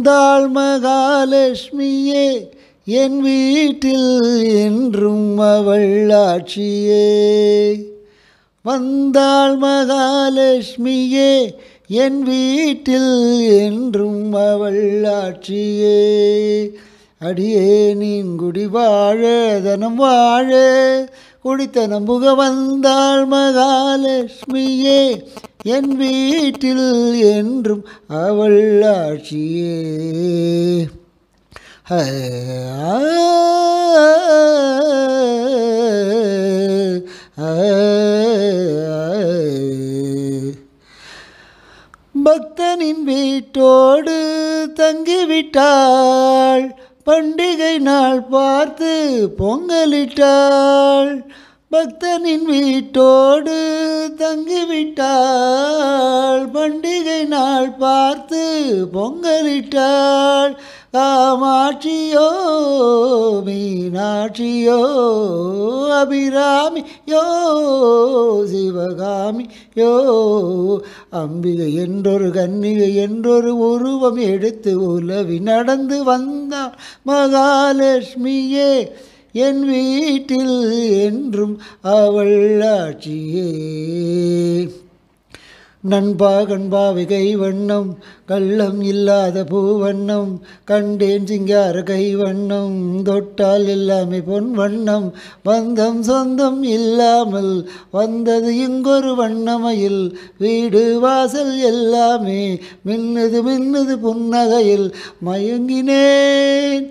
வந்தாள் மகாலட்சுமியே என் வீட்டில் என்றும் அவள் ஆட்சியே. வந்தாள் மகாலட்சுமியே என் வீட்டில் என்றும் அவள் ஆட்சியே. அடியே நீன் குடி வாழ தனம் வாழ குடித்தனம் புக வந்தாள் மகாலட்சுமியே என் வீட்டில் என்றும் அவள் ஆட்சியே. பக்தனின் வீட்டோடு தங்கிவிட்டாள், பண்டிகை நாள் பார்த்து பொங்கலிட்டாள். பக்தனின் வீட்டோடு தங்கிவிட்டாள், பண்டிகை நாள் பார்த்து பொங்கலிட்டாள். காமாட்சியோ மீனாட்சியோ அபிராமியோ சிவகாமியோ அம்பிகை என்றொரு கன்னிகை என்றொரு உருவம் எடுத்து உலவி நடந்து வந்தாள் மகாலட்சுமியே என் வீட்டில் என்றும் அவள் ஆட்சியே. நண்பா கண்பாவை கைவண்ணம் கள்ளம் இல்லாத பூவண்ணம் கண்டேன் சிங்கார கைவண்ணம் தொட்டால் எல்லாமே பொன் வண்ணம் பந்தம் சொந்தம் இல்லாமல் வந்தது இங்கொரு வண்ணமையில் வீடு வாசல் எல்லாமே மின்னுது மின்னுது புன்னகையில் மயங்கினேன்.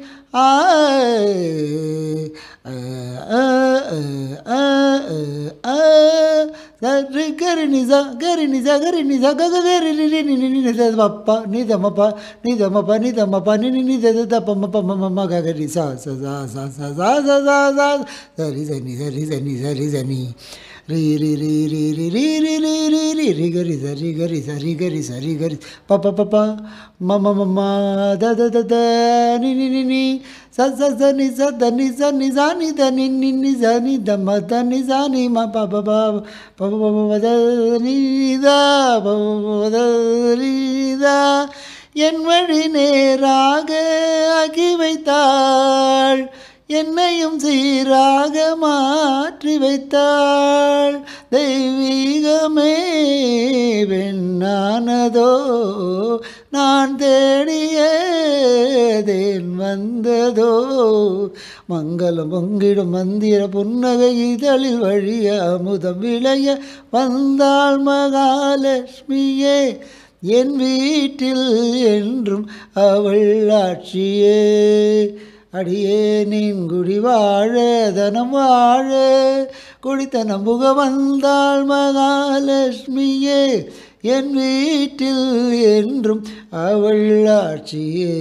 கரி நிசா கரி நிசா கரி நிசா கரி பப்பா நிதமப்பா நிதமப்பா நிதமப்பா நித தப்பமப்பம கரி சா சா சா சா சா சா சா சரி சனி சரி சனி சரி சனி ரீ ரீ ரீ ரீ ரீ ரீ ரீ ரீ ரீ ரீ ரி கரி சரி கரி சரி கரி சரி கரி பப்பா பப்பா மம மம்மா த த த த நி நி நி நி ச ச ச நி ச த நி ச நி ச நி த நி நி நி ச நி த ம த நி ச நி ம ப ப ப ப ப ப த நி த ப ப த நி த என் வழி நேராக ஆக்கி வைத்தாள், என்னையும் சீராக மாற்றி வைத்தாள். தெய்வீகமே வெண்ணானதோ நான் தேடிய தேன் வந்ததோ மங்களம் பொங்கிடும் மந்திர புன்னகை இதழில் வழிய அமுதம் விளைய வந்தாள் மகாலட்சுமியே என் வீட்டில் என்றும் அவள் ஆட்சியே. அடியே நீன் குடி வாழ தனம் வாழ குடித்தனம் புக வந்தாள் மகாலட்சுமியே என் வீட்டில் என்றும் அவள் ஆட்சியே.